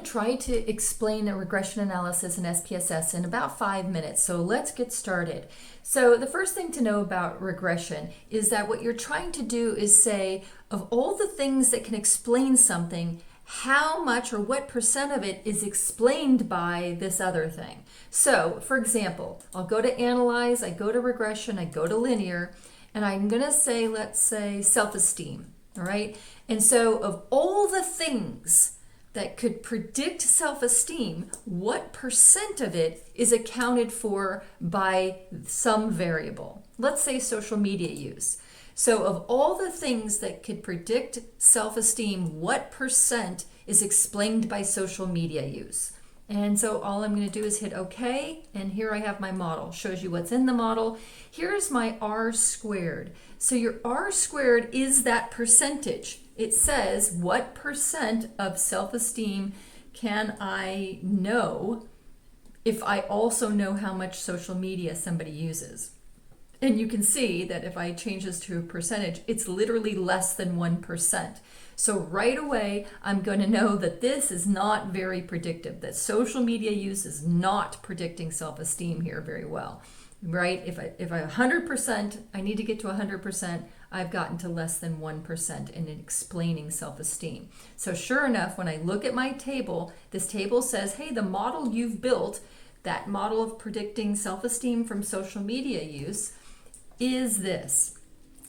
Try to explain a regression analysis in SPSS in about 5 minutes. So let's get started. So the first thing to know about regression is that what you're trying to do is say, of all the things that can explain something, how much or what percent of it is explained by this other thing. So for example, I'll go to analyze, I go to regression, I go to linear, and I'm going to say, let's say self-esteem, all right? And so of all the things that could predict self-esteem, what percent of it is accounted for by some variable? Let's say social media use. So of all the things that could predict self-esteem, what percent is explained by social media use? And so all I'm going to do is hit OK, and here I have my model. Shows you what's in the model. Here's my R squared. So your R squared is that percentage. It says what percent of self-esteem can I know if I also know how much social media somebody uses. And you can see that if I change this to a percentage, it's literally less than 1%. So right away, I'm going to know that this is not very predictive, that social media use is not predicting self-esteem here very well, right? If I 100%, I need to get to 100%, I've gotten to less than 1% in explaining self-esteem. So sure enough, when I look at my table, this table says, hey, the model you've built, that model of predicting self-esteem from social media use, is this.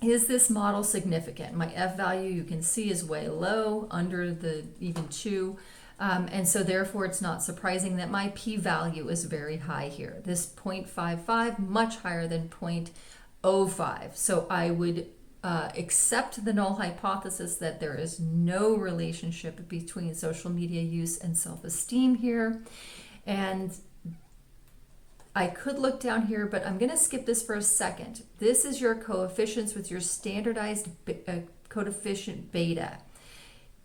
Is this model significant? My F value, you can see, is way low, under the even 2. And so therefore, it's not surprising that my p-value is very high here. This 0.55, much higher than 0.05. So I would accept the null hypothesis that there is no relationship between social media use and self-esteem here. And I could look down here, but I'm going to skip this for a second. This is your coefficients with your standardized coefficient beta.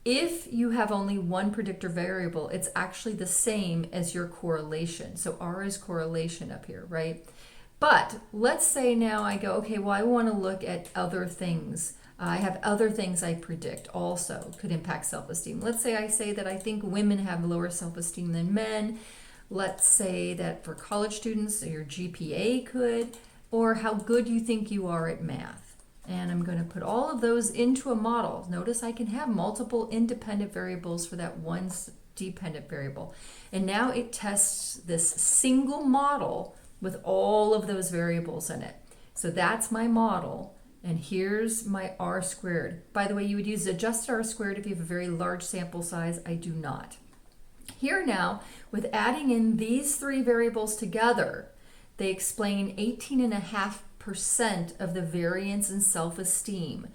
If you have only one predictor variable, it's actually the same as your correlation. So R is correlation up here, right? But let's say now I go, okay, well, I want to look at other things. I have other things I predict also could impact self-esteem. Let's say I say that I think women have lower self-esteem than men. Let's say that for college students, your GPA could, or how good you think you are at math. And I'm going to put all of those into a model. Notice I can have multiple independent variables for that one dependent variable. And now it tests this single model with all of those variables in it. So that's my model. And here's my R squared. By the way, you would use adjusted R squared if you have a very large sample size. I do not. Here now, with adding in these 3 variables together, they explain 18.5% of the variance in self-esteem.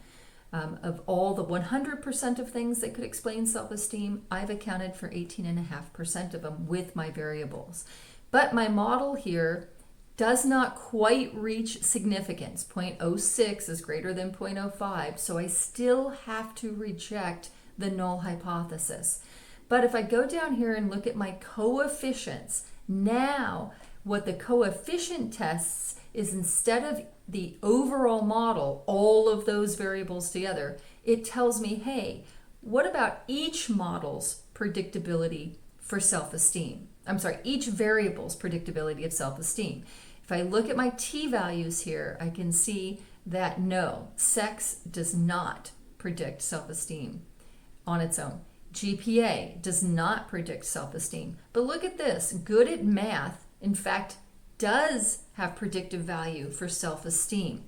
Of all the 100% of things that could explain self-esteem, I've accounted for 18.5% of them with my variables. But my model here does not quite reach significance. 0.06 is greater than 0.05, so I still have to reject the null hypothesis. But if I go down here and look at my coefficients, now what the coefficient tests is, instead of the overall model, all of those variables together, it tells me, hey, what about each model's predictability for self-esteem? I'm sorry, each variable's predictability of self-esteem. If I look at my t-values here, I can see that no, sex does not predict self-esteem on its own. GPA does not predict self-esteem. But look at this, good at math, in fact, does have predictive value for self-esteem.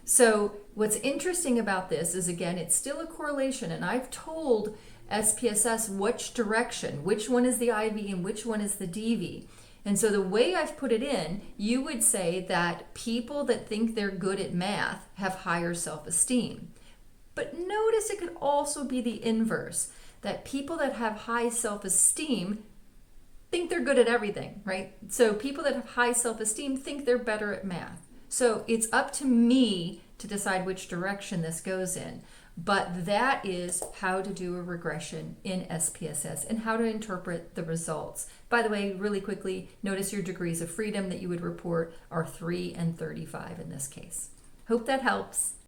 So what's interesting about this is, again, it's still a correlation, and I've told SPSS which direction, which one is the IV and which one is the DV. And so the way I've put it in, you would say that people that think they're good at math have higher self-esteem. But notice it could also be the inverse, that people that have high self-esteem think they're good at everything, right? So people that have high self-esteem think they're better at math. So it's up to me to decide which direction this goes in. But that is how to do a regression in SPSS and how to interpret the results. By the way, really quickly, notice your degrees of freedom that you would report are 3 and 35 in this case. Hope that helps.